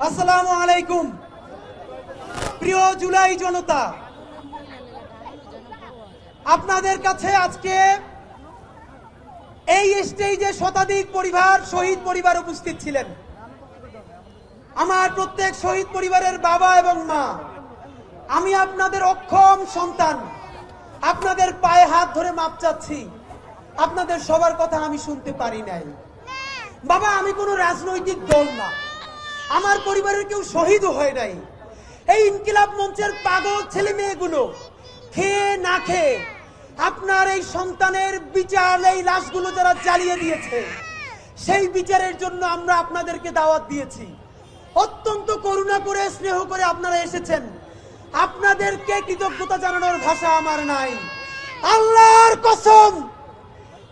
আসসালামু আলাইকুম। প্রিয় জুলাই জনতা, আপনাদের কাছে আজকে এই স্টেজে শতাধিক পরিবার, শহীদ পরিবার উপস্থিত ছিলেন। আমার প্রত্যেক শহীদ পরিবারের বাবা এবং মা, আমি আপনাদের অক্ষম সন্তান, আপনাদের পায়ে হাত ধরে মাপ চাচ্ছি। আপনাদের সবার কথা আমি শুনতে পারি নাই। বাবা, আমি কোনো রাজনৈতিক দল না, আমার পরিবারের কেউ শহীদও হয় নাই। এই ইনকিলাব মঞ্চের পাগল ছেলে মেয়েগুলো খেয়ে না খেয়ে আপনার এই সন্তানের বিচার, এই লাশগুলো যারা জ্বালিয়ে দিয়েছে, সেই বিচারের জন্য আমরা আপনাদেরকে দাওয়াত দিয়েছি। অত্যন্ত করুণা করে, স্নেহ করে আপনারা এসেছেন। আপনাদেরকে কৃতজ্ঞতা জানানোর ভাষা আমার নাই। আল্লাহর কসম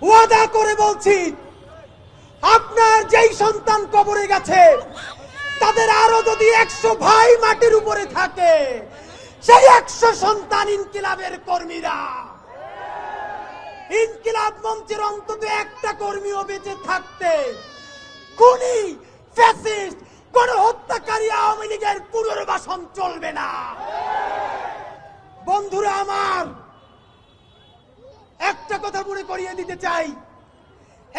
ওয়াদা করে বলছি, আপনার যেই সন্তান কবরে গেছে, তাদের আরো যদি 100 ভাই মাটির উপরে থাকে, সেই 100 সন্তান ইনকিলাবের কর্মীরা। ইনকিলাব মঞ্চের অন্তত একটা কর্মীও বেঁচে থাকতে খুনি, ফ্যাসিস্ট, গণহত্যাকারী আওয়ামী লীগের পুনর্বাসন চলবে না। বন্ধুরা আমার, একটা কথা মনে করিয়ে দিতে চাই,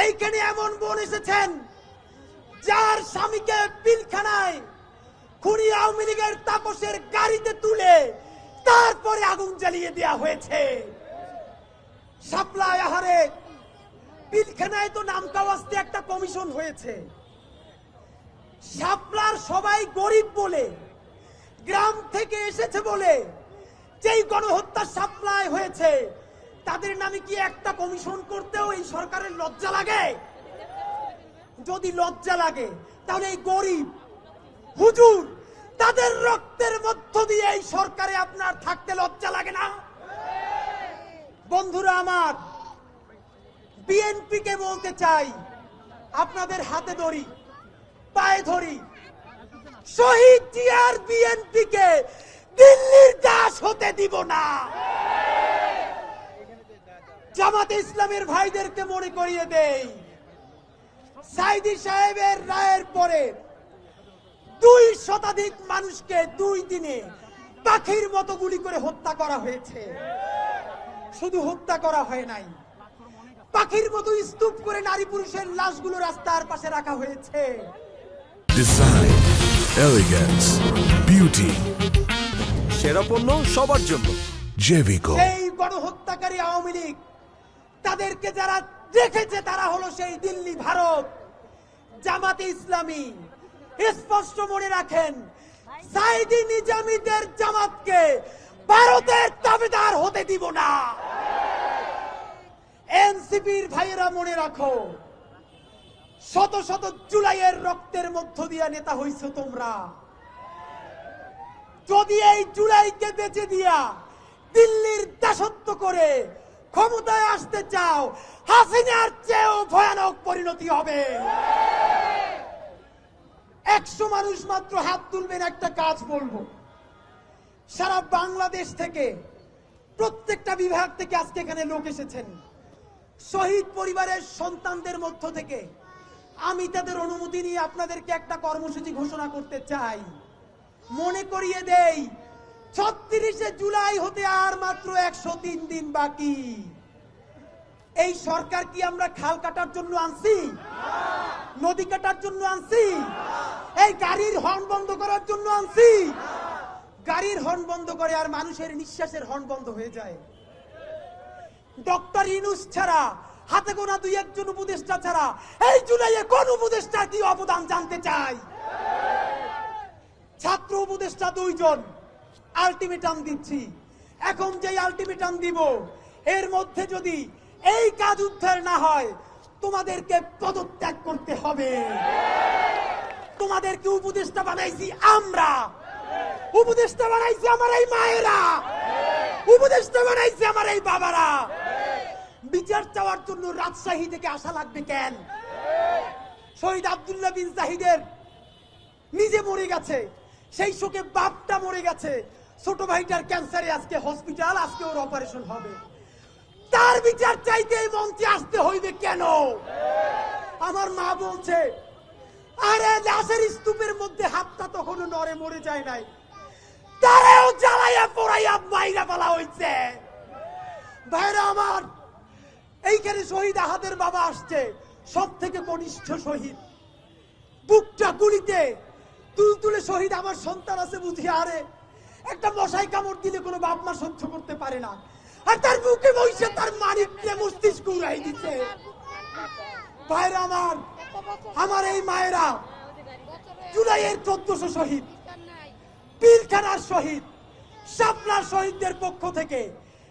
এইখানে এমন বোন এসেছেন যার স্বামীকে পিলখানায় খুনি আওয়ামী লীগের তাপসের গাড়িতে তুলে তারপরে আগুন জ্বালিয়ে দেওয়া হয়েছে। শাপলা আহারে পিলখানায় তো নামকাওয়াস্তে একটা কমিশন হয়েছে। শাপলার সবাই গরিব বলে, গ্রাম থেকে এসেছে বলে যেই গণহত্যা শাপলায় হয়েছে, তাদের নামে কি একটা কমিশন করতেও এই সরকারের লজ্জা লাগে? যদি লজ্জা লাগে তাহলে এই গরিব হুজুর তাদের রক্তের মধ্য দিয়ে এই সরকারে আপনার থাকতে লজ্জা লাগে না? বন্ধুরা আমার, বিএনপি কে বলতে চাই, আপনাদের হাতে ধরি, পায়ে ধরি, শহীদ জিয়ার বিএনপি কে দিল্লির দাস হতে দিব না। জামাতে ইসলামের ভাইদেরকে মনে করিয়ে দেই, সাইদি সাহেবের রায়ের পরে 2 শতাধিক মানুষকে 2 দিনে পাখির মতো গুলি করে হত্যা করা হয়েছে। শুধু হত্যা করা হয় নাই, পাখির মতো স্তূপ করে নারী পুরুষের লাশগুলো রাস্তার পাশে রাখা হয়েছে। ডিজাইন, এলিগেন্স, বিউটি, সেরা পণ্য সবার জন্য জেভিকো। এই গণহত্যাকারী আওয়ামী লীগ, তাদেরকে যারা দেখেছে তারা হলো সেই দিল্লি, ভারত। জামাতে ইসলামী স্পষ্ট মনে রাখেন, সাইদি নিজামীদের জামাতকে ভারতের দাবিদার হতে দিব না। এনসিপির ভাইয়েরা মনে রাখো, শত শত জুলাইয়ের রক্তের মধ্য দিয়ে নেতা হইছো তোমরা। যদি এই জুলাইকে বেঁচে দিয়া দিল্লির দাসত্ব করে ক্ষমতায় আসতে চাও, হাসিনার চেয়েও ভয়ানক পরিণতি হবে। 100 মানুষ মাত্র হাত তুলবেন, একটা কাজ বলবো। সারা বাংলাদেশ থেকে, প্রত্যেকটা বিভাগ থেকে আজকে এখানে লোক এসেছেন। শহীদ পরিবারের সন্তানদের মধ্য থেকে আমি তাদের অনুমতি নিয়ে আপনাদেরকে একটা কর্মসূচি ঘোষণা করতে চাই। মনে করিয়ে দেই, 36শে জুলাই হতে আর মাত্র 103 দিন বাকি। এই সরকার কি আমরা খাল কাটার জন্য আনছি? নদী কাটার জন্য আনছি? এই গাড়ির হর্ন বন্ধ করার জন্য আনছি? গাড়ির হর্ন বন্ধ করে আর মানুষের নিঃশ্বাসের হর্ন বন্ধ হয়ে যায়। ডক্টর ইউনূস ছাড়া, হাতে গোনা 2-1 উপদেষ্টা ছাড়া এই জুলাইয়ে কোন উপদেষ্টার কি অবদান জানতে চাই? ছাত্র উপদেষ্টা 2 জন আলটিমেটাম দিচ্ছি। এখন যে আলটিমেটাম দিব, এর মধ্যে যদি এই কাজ উদ্ধার না হয়, তোমাদেরকে পদত্যাগ করতে হবে। তোমাদেরকে উপদেষ্টা বানাইছি আমরা, উপদেষ্টা বানাইছি আমার এই মায়েরা, উপদেষ্টা বানাইছি আমার এই বাবারা। বিচার চাওয়ার জন্য রাজশাহী থেকে আসা লাগবে কেন? শহীদ আব্দুল্লাহ বিন জাহিদের নিজে মরে গেছে, সেই শোকে বাপটা মরে গেছে, ছোট ভাইটার ক্যান্সারে আজকে হসপিটাল, আজকে ওর অপারেশন হবে। তার বিচার চাইতে এই মঞ্চে আসতে হইবে কেন? আমার মা বলছে আরে লাশের স্তূপের মধ্যে হাতটা তখনও নড়ে মরে যায় নাই, তারেও জ্বালাইয়া পোড়াইয়া মাইরা ফেলা হইছে। ভাইরা আমার, এইখানে শহীদ আহাদের বাবা আসছে, সব থেকে কনিষ্ঠ শহীদ। বুকটা গুলিতে তুলতুলে শহীদ আমার সন্তান আছে বুঝি। আরে একটা মশাই কামড় দিলে কোনো বাপ মা সহ্য করতে পারে না, আর তার বুকে বসে তার মানিককে মস্তিষ্ক উড়াই দিচ্ছে। ভাইরা আমার, আমার এই মায়েরা জুলাইয়ের 1400 শহীদ, পিলখানার শহীদ, শাপলার শহীদদের পক্ষ থেকে,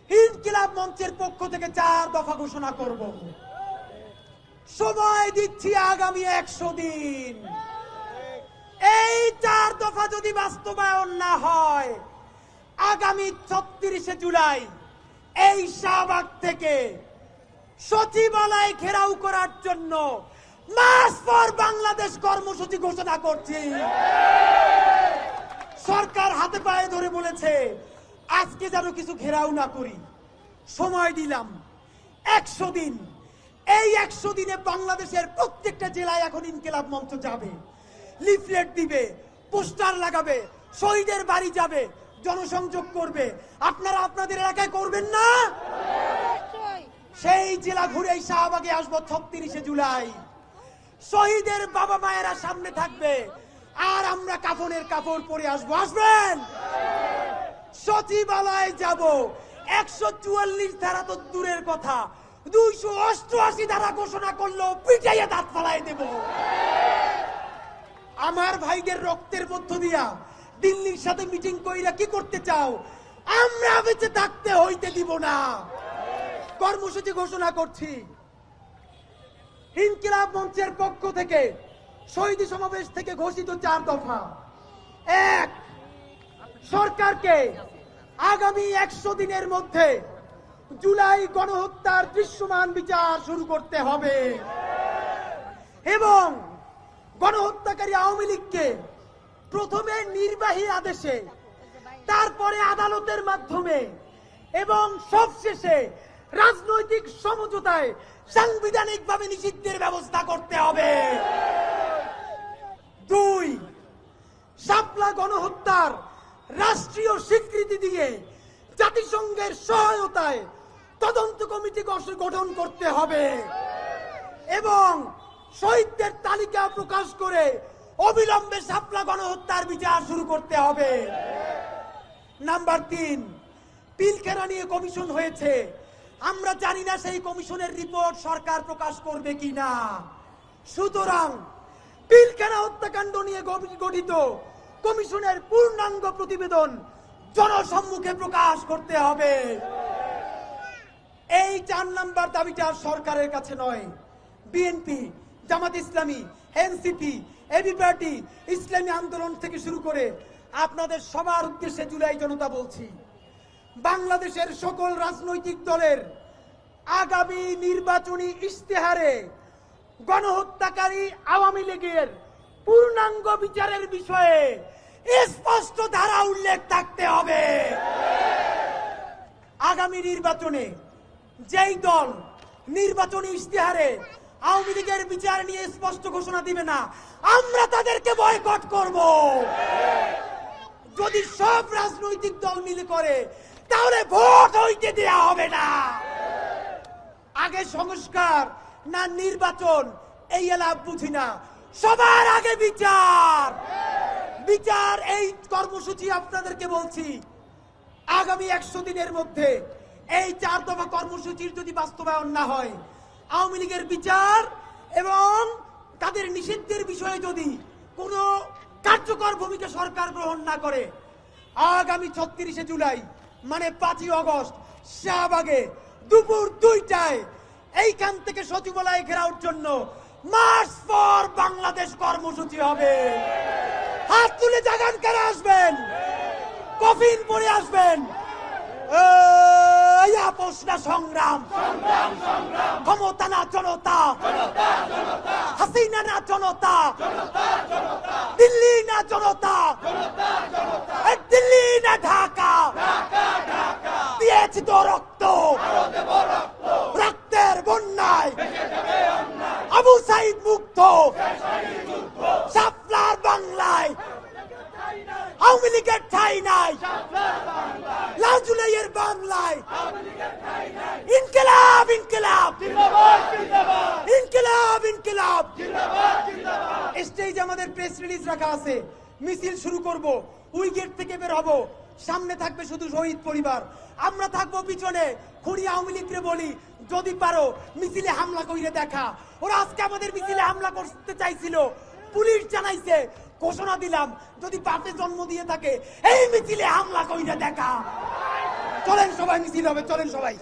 ইনকিলাব মঞ্চের পক্ষ থেকে 4 দফা ঘোষণা করব। সময় দিচ্ছি আগামী 100 দিন। এই 4 দফা যদি বাস্তবায়ন না হয়, আগামী 36শে জুলাই এই শাহবাগ থেকে সচিবালয় ঘেরাও করার জন্য মার্চ ফর বাংলাদেশ কর্মসূচি ঘোষণা করছি। সরকার হাতে পায়ে ধরে বলেছে আজকে যেন কিছু ঘেরাও না করি। সময় দিলাম 100 দিন। এই 100 দিনে বাংলাদেশের প্রত্যেকটা জেলায় এখন ইনকিলাব মঞ্চ যাবে, লিফলেট দিবে, পোস্টার লাগাবে, শহীদের বাড়ি যাবে, জনসংযোগ করবে। আপনারা আপনাদের এলাকায় করবেন না? সেই জেলা ঘুরে শাহবাগে আসবো 36শে জুলাই। শহীদের বাবা মায়েরা সামনে থাকবে, আর আমরা কাফনের কাপড় পরে আসবো। আসবেন? সচিবালয় যাব। 144 ধারা তো দূরের কথা, 288 ধারা ঘোষণা করলো পিটাইয়া দাঁত ফালাই দেব। আমার ভাইদের রক্তের মধ্য দিয়া দিল্লির সাথে মিটিং কইরা কি করতে চাও? আমরা বেঁচে থাকতে হইতে দিব না। কর্মসূচি ঘোষণা করছি। ইনকিলাব মঞ্চের পক্ষ থেকে শহীদ সমাবেশ থেকে ঘোষিত 4 দফা। 1, সরকারকে আগামী 100 দিনের মধ্যে জুলাই গণহত্যার দৃশ্যমান বিচার শুরু করতে হবে এবং গণহত্যাকারী আওয়ামী লীগকে প্রথমে নির্বাহী আদেশে, তারপরে আদালতের মাধ্যমে এবং সবশেষে রাজনৈতিক সমঝোতায় সাংবিধানিকভাবে নিষিদ্ধের ব্যবস্থা করতে হবে। 2, শাপলা গণহত্যার রাষ্ট্রীয় স্বীকৃতি দিয়ে জাতিসংঘের সহায়তায় তদন্ত কমিটি গঠন করতে হবে এবং শহীদদের তালিকা প্রকাশ করে অবিলম্বে শাপলা গণহত্যার বিচার শুরু করতে হবে। নাম্বার 3, পিলখানা নিয়ে কমিশন হয়েছে। আমরা জানি না সেই কমিশনের রিপোর্ট সরকার প্রকাশ করবে কিনা। সুতরাং পিলখানা হত্যাকাণ্ড নিয়ে গঠিত কমিশনের পূর্ণাঙ্গ প্রতিবেদন জনসম্মুখে প্রকাশ করতে হবে। এই 4 নাম্বার দাবিটা সরকারের কাছে নয়, BNP, Jamaat Islami, NCP, AB party, ইসলামী আন্দোলন থেকে শুরু করে আপনাদের সবার উদ্দেশ্যে জুলাই জনতা বলছি, বাংলাদেশের সকল রাজনৈতিক দলের আগামী নির্বাচনী ইশতেহারে গণহত্যাকারী আওয়ামী লীগের পূর্ণাঙ্গ বিচারের বিষয়ে স্পষ্ট ধারা উল্লেখ থাকতে হবে। আগামী নির্বাচনে যেই দল নির্বাচনী ইশতেহারে আওয়ামী লীগের বিচার নিয়ে স্পষ্ট ঘোষণা দিবে না, আমরা তাদেরকে বয়কট করব। যদি সব রাজনৈতিক দল মিলে করে তাহলে ভোট হইতে দেয়া হবে না। আগে সংস্কার না নির্বাচন, এই এলাপ বুঝি না, সবার আগে বিচার। বিচার। এই কর্মসূচি আপনাদেরকে বলছি, আগামী 100 দিনের মধ্যে এই 4 দফা কর্মসূচির যদি বাস্তবায়ন না হয়, আওয়ামী লীগের বিচার এবং তাদের নিষিদ্ধের বিষয়ে যদি কোনো কার্যকর ভূমিকা সরকার গ্রহণ না করে, আগামী 36শে জুলাই মানে 5ই আগস্ট শাহবাগে দুপুর 2টায় এইখান থেকে সচিবালয় ঘেরাওর জন্য মার্চ ফর বাংলাদেশ কর্মসূচি হবে। হাত তুলে জাগান কারা আসবেন, কফিন পরে আসবেন। আপোষ না সংগ্রাম, ক্ষমতা না জনতা, হাসিনা না জনতা, দিল্লি না জনতা, দিল্লি না ঢাকা, দিয়েছি তো রক্ত, রক্তের বন্যায় আবু সাইদ মুক্ত, আওয়ামী লীগের ঠাঁই নাই লাল জুলাইয়ের বাংলায় ইনকিলাব ইনকিলাব ইনকিলাব ইনকিলাব। স্টেজে আমাদের প্রেস রিলিজ রাখা আছে, মিছিল শুরু করব, ওই গেট থেকে বের হব, সামনে থাকবে শুধু শহীদ পরিবার, আমরা থাকবো পিছনে। খুনি আওয়ামী লীগকে বলি যদি পারো মিছিলে হামলা কইরে দেখা। ওরা আজকে আমাদের মিছিলে হামলা করতে চাইছিল, পুলিশ জানাইছে, ঘোষণা দিলাম যদি বাপে জন্ম দিয়ে থাকে এই মিছিলে হামলা কইরে দেখা। চলেন সবাই মিছিল হবে, চলেন সবাই।